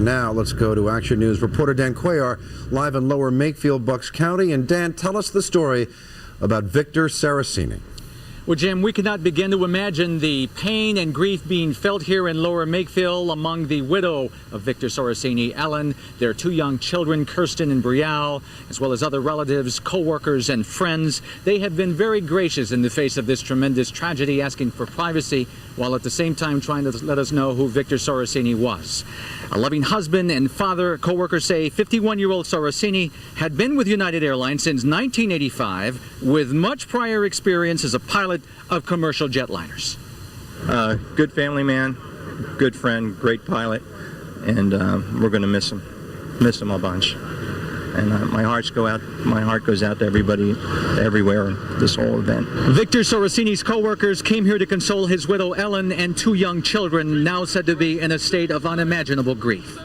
Now let's go to Action News reporter Dan Cuellar, live in Lower Makefield, Bucks County. And Dan, tell us the story about Victor Saracini. Well, Jim, we cannot begin to imagine the pain and grief being felt here in Lower Makefield among the widow of Victor Saracini, Ellen, their two young children, Kirsten and Brielle, as well as other relatives, co-workers, and friends. They have been very gracious in the face of this tremendous tragedy, asking for privacy, while at the same time trying to let us know who Victor Saracini was. A loving husband and father, co-workers say 51-year-old Saracini had been with United Airlines since 1985, with much prior experience as a pilot of commercial jetliners. Good family man, good friend, great pilot, and we're going to miss him a bunch. And my heart goes out to everybody, everywhere in this whole event. Victor Saracini's co-workers came here to console his widow Ellen and two young children, now said to be in a state of unimaginable grief.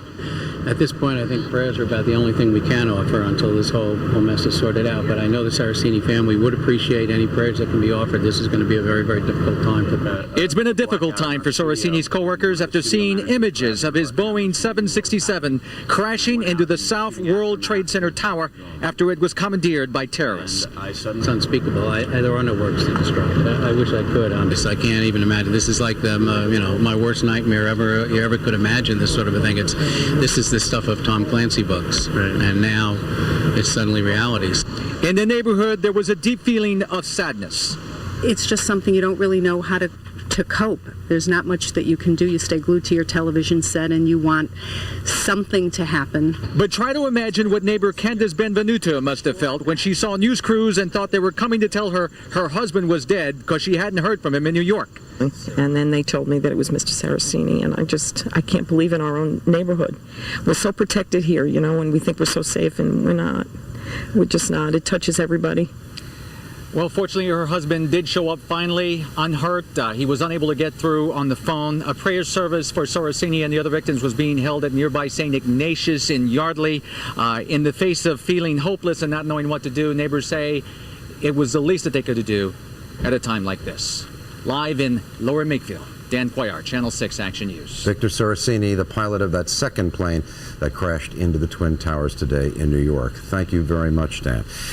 At this point, I think prayers are about the only thing we can offer until this whole mess is sorted out. But I know the Saracini family would appreciate any prayers that can be offered. This is going to be a very, very difficult time for them. It's been a difficult time for Saracini's co-workers after seeing images of his Boeing 767 crashing into the South World Trade Center tower after it was commandeered by terrorists. It's unspeakable. There are no words to describe it. I wish I could. I can't even imagine. This is like the, my worst nightmare you ever could imagine. This sort of a thing. This is the stuff of Tom Clancy books, right. And now it's suddenly realities. In the neighborhood, there was a deep feeling of sadness. It's just something you don't really know how to cope. There's not much that you can do. You stay glued to your television set and you want something to happen. But try to imagine what neighbor Candace Benvenuto must have felt when she saw news crews and thought they were coming to tell her her husband was dead because she hadn't heard from him in New York. And then they told me that it was Mr. Saracini, and I can't believe in our own neighborhood. We're so protected here, and we think we're so safe, and we're not. We're just not. It touches everybody. Well, fortunately, her husband did show up finally, unhurt. He was unable to get through on the phone. A prayer service for Saracini and the other victims was being held at nearby St. Ignatius in Yardley. In the face of feeling hopeless and not knowing what to do, neighbors say it was the least that they could do at a time like this. Live in Lower Makefield, Dan Cuellar, Channel 6 Action News. Victor Saracini, the pilot of that second plane that crashed into the Twin Towers today in New York. Thank you very much, Dan.